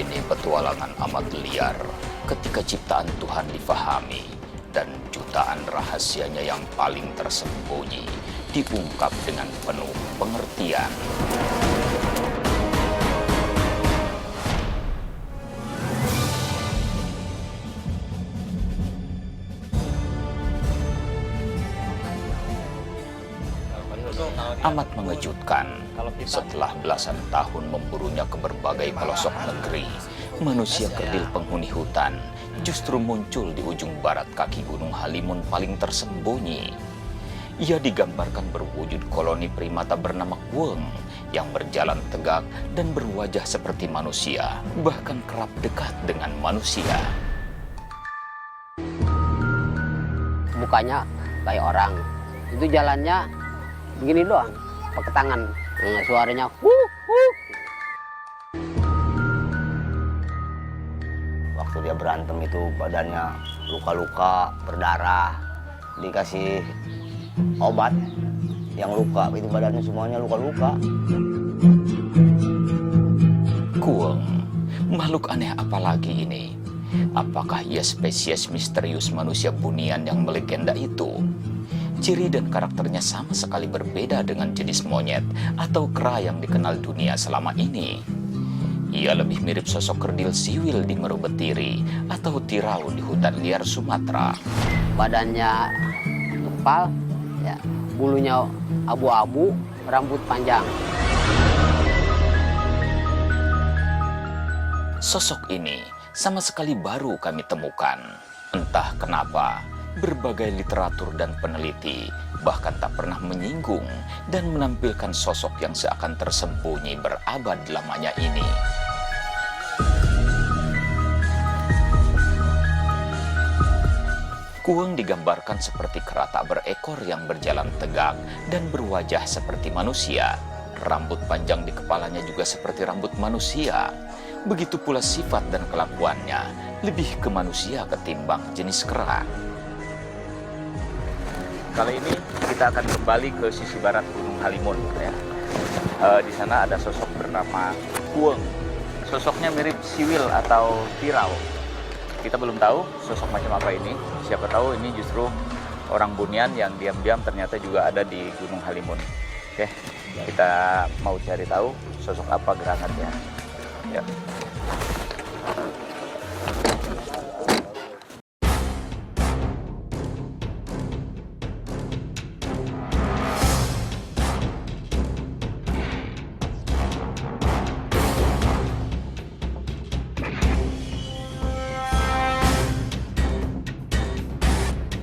Ini petualangan amat liar ketika ciptaan Tuhan difahami dan jutaan rahasianya yang paling tersembunyi diungkap dengan penuh pengertian. Amat mengejutkan, setelah belasan tahun memburunya ke berbagai pelosok negeri, manusia kerdil penghuni hutan justru muncul di ujung barat kaki Gunung Halimun paling tersembunyi. Ia digambarkan berwujud koloni primata bernama Kueng yang berjalan tegak dan berwajah seperti manusia, bahkan kerap dekat dengan manusia. Mukanya kayak orang, itu jalannya begini doang, pakai tangan. Suaranya Waktu dia berantem itu badannya luka-luka, berdarah, dikasih obat yang luka, itu badannya semuanya luka-luka. Kueng, makhluk aneh apa lagi ini? Apakah ia spesies misterius manusia bunian yang melegenda itu? Ciri dan karakternya sama sekali berbeda dengan jenis monyet atau kera yang dikenal dunia selama ini. Ia lebih mirip sosok kerdil siwil di Meru Betiri atau tirau di hutan liar Sumatera. badannya kepal, ya, bulunya abu-abu, rambut panjang. Sosok ini sama sekali baru kami temukan. Entah kenapa, berbagai literatur dan peneliti bahkan tak pernah menyinggung dan menampilkan sosok yang seakan tersembunyi berabad lamanya ini. Kueng digambarkan seperti kera tak berekor yang berjalan tegak dan berwajah seperti manusia. Rambut panjang di kepalanya juga seperti rambut manusia. Begitu pula sifat dan kelakuannya lebih ke manusia ketimbang jenis kera. Kali ini kita akan kembali ke sisi barat Gunung Halimun. Ya. Di sana ada sosok bernama Kueng. Sosoknya mirip siwil atau tirau. Kita belum tahu sosok macam apa ini. Siapa tahu ini justru orang bunian yang diam-diam ternyata juga ada di Gunung Halimun. Oke, kita mau cari tahu sosok apa gerangannya. Ya.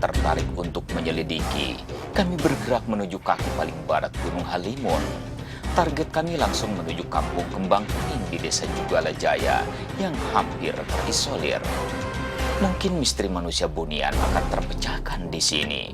Tertarik untuk menyelidiki, kami bergerak menuju kaki paling barat Gunung Halimun. Target kami langsung menuju Kampung Kembang Kuning di Desa Jugala Jaya yang hampir terisolir. Mungkin misteri manusia bunian akan terpecahkan di sini.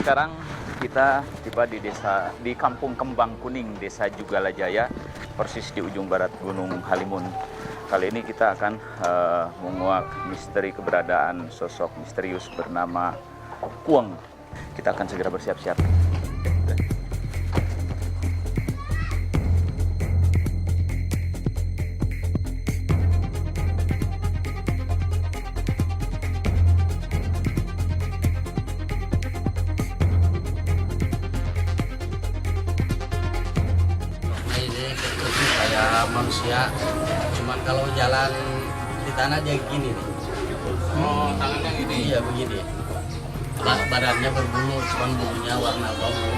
Sekarang kita tiba di Kampung Kembang Kuning, Desa Jugala Jaya, persis di ujung barat Gunung Halimun. Kali ini kita akan menguak misteri keberadaan sosok misterius bernama Kueng. Kita akan segera bersiap-siap. Kayak manusia, cuman kalau jalan di tanah dia gini nih. Oh, tangannya gini? Iya, begini. Badannya berbulu, cuman bulunya warna abu.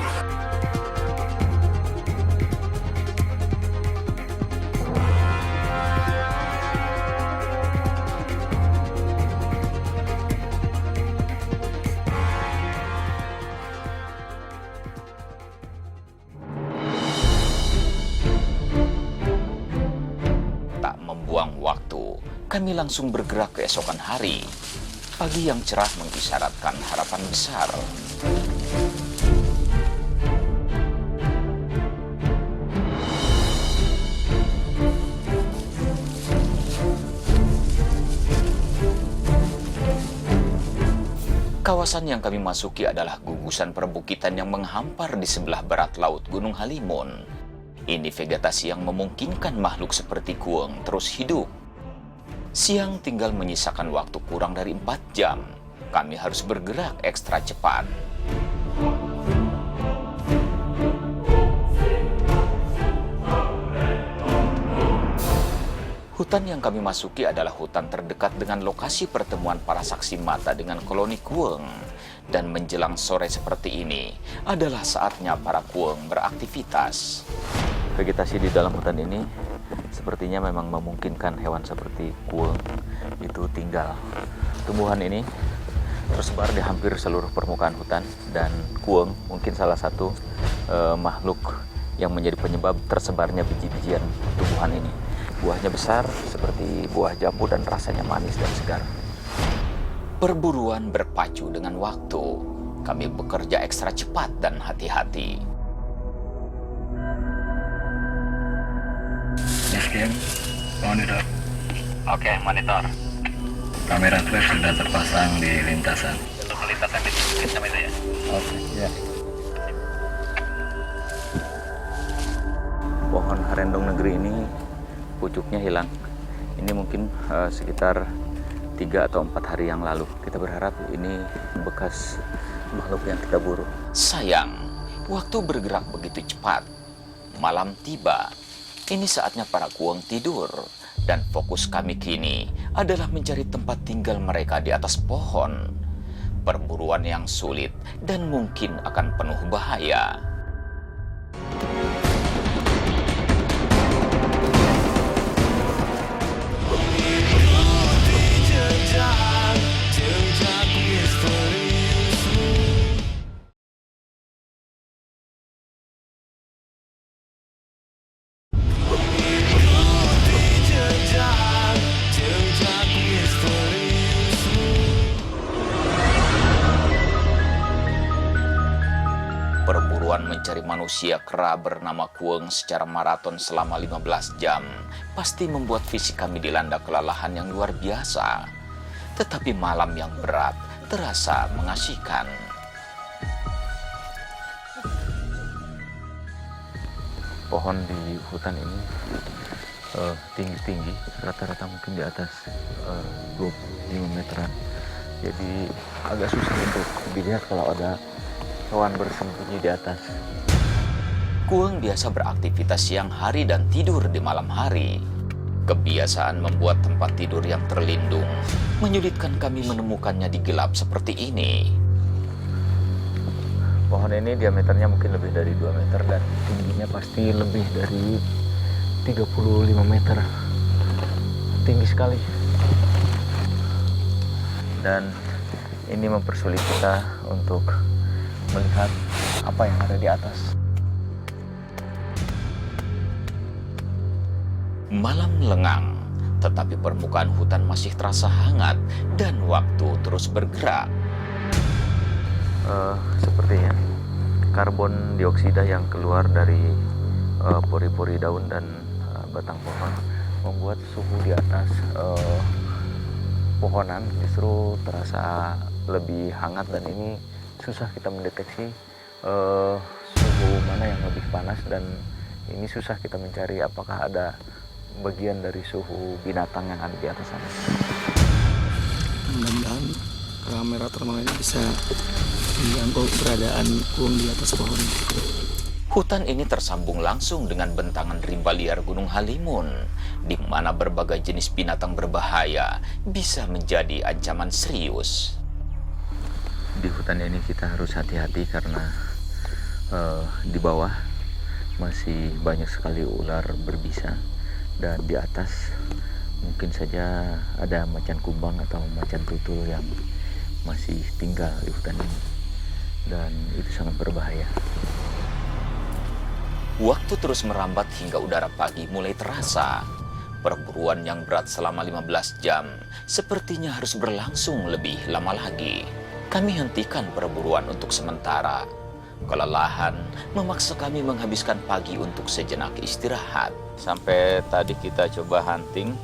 Kami langsung bergerak keesokan hari. Pagi yang cerah mengisyaratkan harapan besar. Kawasan yang kami masuki adalah gugusan perbukitan yang menghampar di sebelah barat laut Gunung Halimun. Ini vegetasi yang memungkinkan makhluk seperti kueng terus hidup. Siang tinggal menyisakan waktu kurang dari 4 jam. Kami harus bergerak ekstra cepat. Hutan yang kami masuki adalah hutan terdekat dengan lokasi pertemuan para saksi mata dengan koloni kueng. Dan menjelang sore seperti ini adalah saatnya para kueng beraktivitas. Vegetasi di dalam hutan ini sepertinya memang memungkinkan hewan seperti kueng itu tinggal. Tumbuhan ini tersebar di hampir seluruh permukaan hutan, dan kueng mungkin salah satu makhluk yang menjadi penyebab tersebarnya biji-bijian tumbuhan ini. Buahnya besar seperti buah jambu dan rasanya manis dan segar. Perburuan berpacu dengan waktu. Kami bekerja ekstra cepat dan hati-hati. Miskin, monitor. Oke, monitor. Kamera trap sudah terpasang di lintasan. Untuk lintasan di sama itu ya. Oke, ya. Pohon harendong negeri ini pucuknya hilang. Ini mungkin sekitar 3 atau 4 hari yang lalu. Kita berharap ini bekas makhluk yang kita buru. Sayang, waktu bergerak begitu cepat. Malam tiba. Ini saatnya para kueng tidur. Dan fokus kami kini adalah mencari tempat tinggal mereka di atas pohon. Perburuan yang sulit dan mungkin akan penuh bahaya. Perburuan mencari manusia kera bernama kueng secara maraton selama 15 jam pasti membuat fisik kami dilanda kelelahan yang luar biasa. Tetapi malam yang berat terasa mengasihkan. Pohon di hutan ini tinggi-tinggi, rata-rata mungkin di atas 25 meteran. Jadi agak susah untuk dilihat kalau ada hewan bersembunyi di atas. Kueng biasa beraktivitas siang hari dan tidur di malam hari. Kebiasaan membuat tempat tidur yang terlindung menyulitkan kami menemukannya di gelap seperti ini. Pohon ini diameternya mungkin lebih dari 2 meter dan tingginya pasti lebih dari 35 meter. Tinggi sekali. Dan ini mempersulit kita untuk melihat apa yang ada di atas. Malam lengang, tetapi permukaan hutan masih terasa hangat dan waktu terus bergerak. Sepertinya karbon dioksida yang keluar dari pori-pori daun dan batang pohon membuat suhu di atas pohonan justru terasa lebih hangat, dan ini susah kita mendeteksi suhu mana yang lebih panas, dan ini susah kita mencari apakah ada bagian dari suhu binatang yang ada di atas sana. Mudah-mudahan kamera termal ini bisa menjangkau keberadaan kueng di atas pohon. Hutan ini tersambung langsung dengan bentangan rimba liar Gunung Halimun, di mana berbagai jenis binatang berbahaya bisa menjadi ancaman serius. Di hutan ini kita harus hati-hati karena di bawah masih banyak sekali ular berbisa, dan di atas mungkin saja ada macan kumbang atau macan tutul yang masih tinggal di hutan ini, dan itu sangat berbahaya. Waktu terus merambat hingga udara pagi mulai terasa. Perburuan yang berat selama 15 jam sepertinya harus berlangsung lebih lama lagi. Kami hentikan perburuan untuk sementara. Kelelahan memaksa kami menghabiskan pagi untuk sejenak istirahat. Sampai tadi kita coba hunting,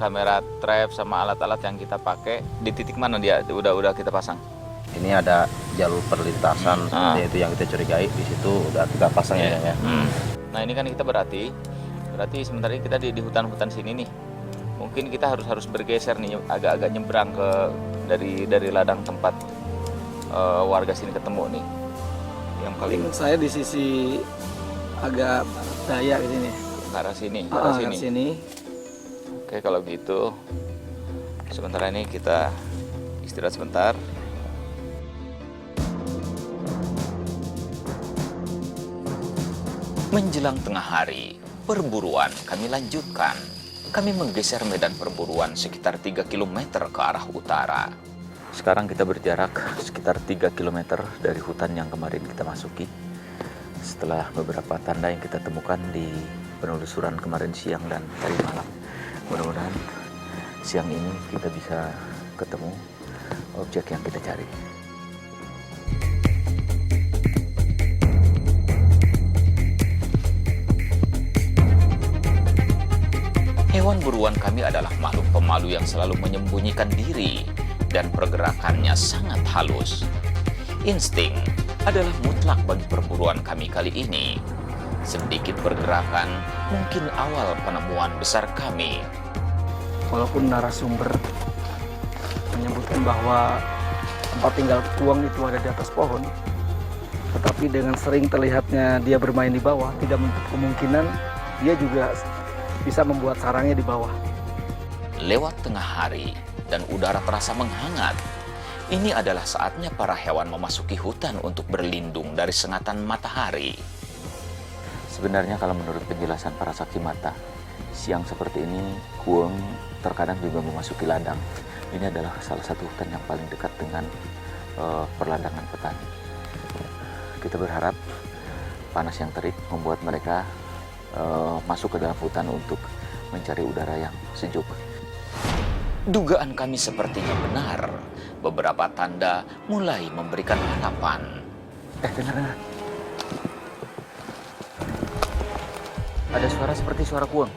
kamera trap sama alat-alat yang kita pakai di titik mana dia udah kita pasang? Ini ada jalur perlintasan yaitu yang kita curigai, di situ udah kita pasang ya. Nah ini kan kita berarti sementara ini kita di hutan-hutan sini nih. Mungkin kita harus bergeser nih, agak-agak nyebrang ke dari ladang tempat warga sini ketemu nih. Yang paling Saya di sisi agak daya di sini. ke arah sini, ke Ah, arah ke sini. sini. Oke, kalau gitu sementara ini kita istirahat sebentar. Menjelang tengah hari, perburuan kami lanjutkan. Kami menggeser medan perburuan sekitar 3 km ke arah utara. Sekarang kita berjarak sekitar 3 km dari hutan yang kemarin kita masuki. Setelah beberapa tanda yang kita temukan di penelusuran kemarin siang dan tadi malam. Mudah-mudahan siang ini kita bisa ketemu objek yang kita cari. Hewan buruan kami adalah makhluk pemalu yang selalu menyembunyikan diri dan pergerakannya sangat halus. Insting adalah mutlak bagi perburuan kami kali ini. Sedikit pergerakan mungkin awal penemuan besar kami. Walaupun narasumber menyebutkan bahwa tempat tinggal Kuang itu ada di atas pohon, tetapi dengan sering terlihatnya dia bermain di bawah, tidak menutup kemungkinan dia juga bisa membuat sarangnya di bawah. Lewat tengah hari dan udara terasa menghangat. Ini adalah saatnya para hewan memasuki hutan untuk berlindung dari sengatan matahari. Sebenarnya kalau menurut penjelasan para saksi mata, siang seperti ini Kuang terkadang juga memasuki ladang. Ini adalah salah satu hutan yang paling dekat dengan perladangan petani. Kita berharap panas yang terik membuat mereka masuk ke dalam hutan untuk mencari udara yang sejuk. Dugaan kami sepertinya benar. Beberapa tanda mulai memberikan harapan. Dengar. Ada suara seperti suara Kuang.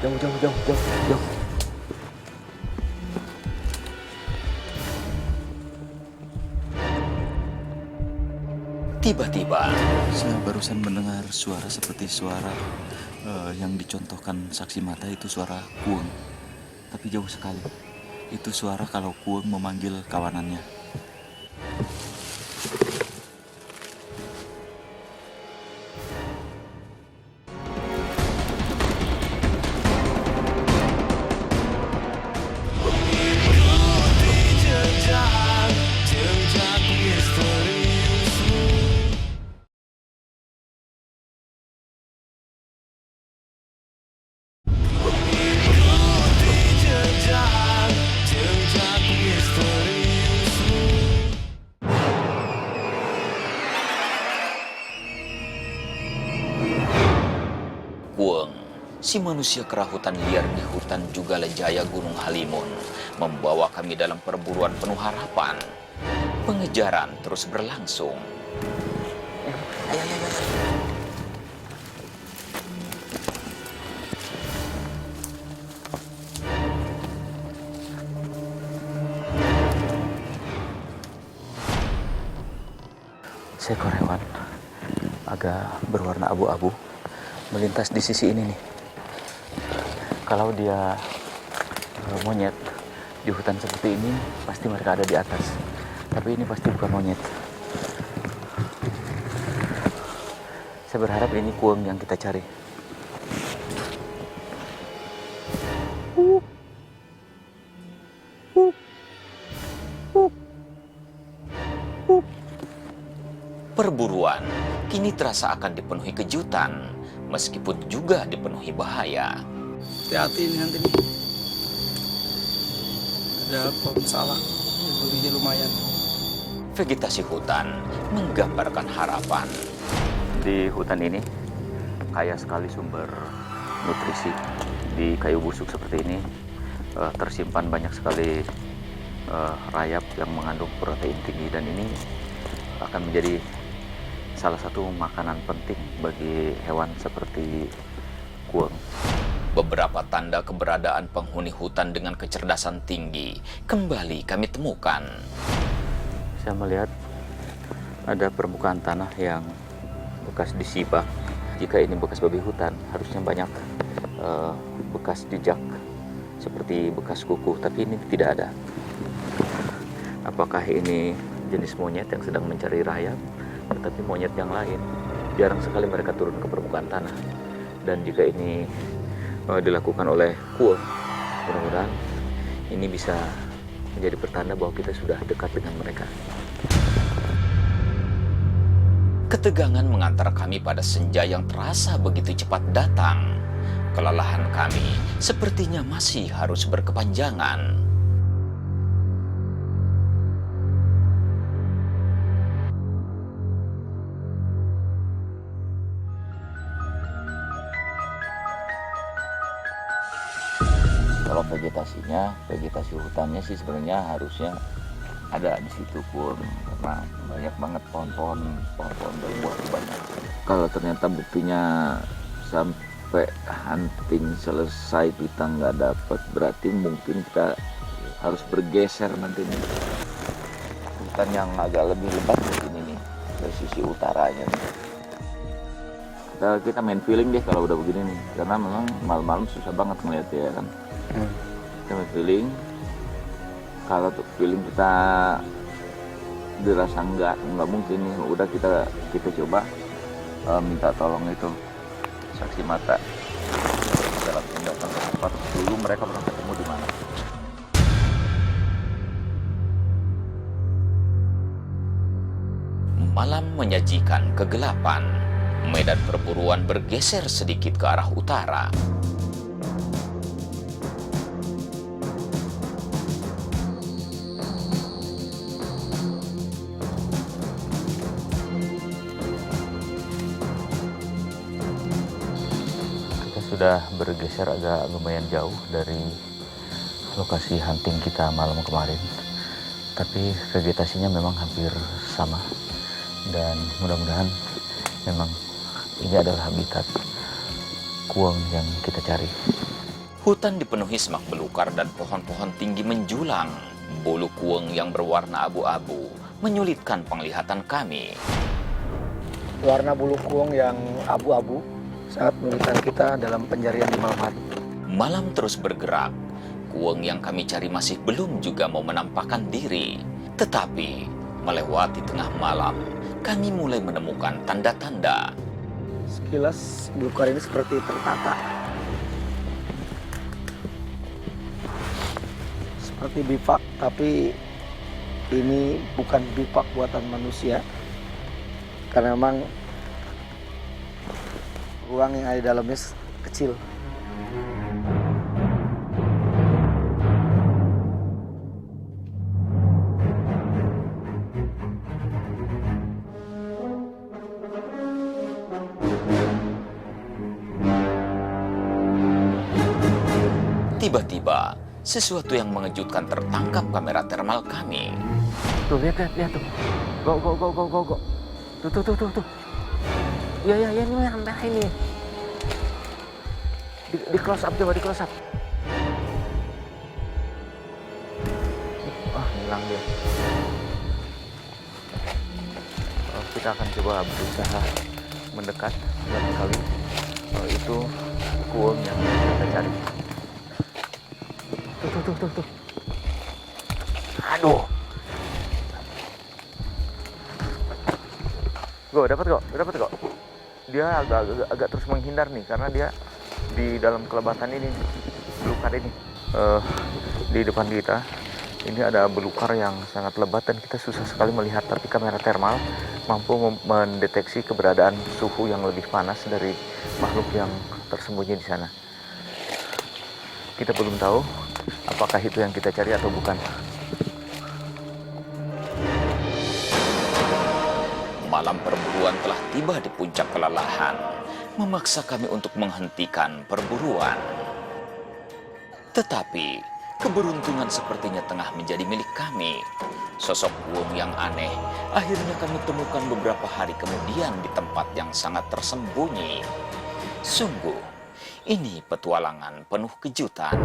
Jauh. Tiba-tiba, Saya barusan mendengar suara seperti suara yang dicontohkan saksi mata, itu suara Kuang. Tapi jauh sekali. Itu suara kalau Kuang memanggil kawanannya. Kuang, si manusia kerahutan liar di hutan Jugala Jaya Gunung Halimun, membawa kami dalam perburuan penuh harapan. Pengejaran terus berlangsung. Ayo. Seekor hewan agak berwarna abu-abu melintas di sisi ini nih. Kalau dia monyet di hutan seperti ini, pasti mereka ada di atas. Tapi ini pasti bukan monyet. Saya berharap ini Kuang yang kita cari. Perburuan kini terasa akan dipenuhi kejutan, meskipun juga dipenuhi bahaya. Hati-hati ini nanti nih. Ada pohon salak, durinya lumayan. Vegetasi hutan menggambarkan harapan. Di hutan ini kaya sekali sumber nutrisi. Di kayu busuk seperti ini tersimpan banyak sekali rayap yang mengandung protein tinggi, dan ini akan menjadi salah satu makanan penting bagi hewan seperti kuang. Beberapa tanda keberadaan penghuni hutan dengan kecerdasan tinggi kembali kami temukan. Saya melihat ada permukaan tanah yang bekas disibak. Jika ini bekas babi hutan, harusnya banyak bekas jejak seperti bekas kuku, tapi ini tidak ada. Apakah ini jenis monyet yang sedang mencari rayap? Tetapi monyet yang lain jarang sekali mereka turun ke permukaan tanah. Dan jika ini dilakukan oleh kuang, mudah-mudahan ini bisa menjadi pertanda bahwa kita sudah dekat dengan mereka. Ketegangan mengantar kami pada senja yang terasa begitu cepat datang. Kelelahan kami sepertinya masih harus berkepanjangan. Kalau vegetasi hutannya sih sebenarnya harusnya ada di situ pun, karena banyak banget pohon-pohon berbuah banyak. Kalau ternyata buktinya sampai hunting selesai kita nggak dapat, berarti mungkin kita harus bergeser nanti nih. Hutan yang agak lebih lebat begini nih, ke sisi utaranya nih. Kita main feeling deh kalau udah begini nih, karena memang malam-malam susah banget ngeliatnya ya kan. Kita main feeling. Kalau tuh feeling kita dirasa nggak mungkin nih, udah kita coba minta tolong itu saksi mata dalam datang ke tempat dulu mereka pernah ketemu di mana. Malam menyajikan kegelapan. Medan perburuan bergeser sedikit ke arah utara. Sudah bergeser agak lumayan jauh dari lokasi hunting kita malam kemarin, tapi vegetasinya memang hampir sama, dan mudah-mudahan memang ini adalah habitat kuang yang kita cari. Hutan dipenuhi semak belukar dan pohon-pohon tinggi menjulang. Bulu kuang yang berwarna abu-abu menyulitkan penglihatan kami. Warna bulu kuang yang abu-abu sangat menyulitkan kita dalam pencarian di malam hari. Malam terus bergerak. Kuang yang kami cari masih belum juga mau menampakkan diri. Tetapi melewati tengah malam, kami mulai menemukan tanda-tanda. Sekilas belukar ini seperti tertata, seperti bivak, tapi ini bukan bivak buatan manusia, karena memang ruang yang ada di dalamnya kecil. Tiba-tiba, sesuatu yang mengejutkan tertangkap kamera termal kami. Tuh, lihat tuh. Go. Tuh. Ya, ini yang merah ini. Di close up, coba di close up. Hilang dia. Kita akan coba berusaha mendekat barangkali itu kuang yang kita cari. Tuh. Aduh. Dapat kok. Dia agak terus menghindar nih, karena dia di dalam kelebatan ini, belukar ini. Di depan kita ini ada belukar yang sangat lebat dan kita susah sekali melihat, tapi kamera termal mampu mendeteksi keberadaan suhu yang lebih panas dari makhluk yang tersembunyi di sana. Kita belum tahu apakah itu yang kita cari atau bukan. Malam perburuan telah tiba di puncak kelelahan. memaksa kami untuk menghentikan perburuan. Tetapi keberuntungan sepertinya tengah menjadi milik kami. Sosok Wong yang aneh akhirnya kami temukan beberapa hari kemudian di tempat yang sangat tersembunyi. Sungguh, ini petualangan penuh kejutan.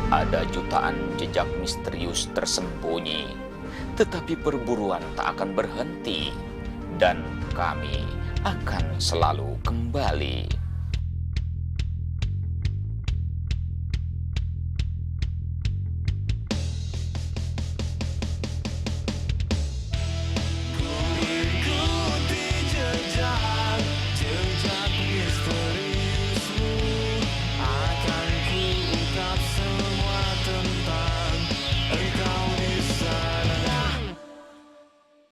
Ada jutaan jejak misterius tersembunyi, tetapi perburuan tak akan berhenti, dan kami akan selalu kembali.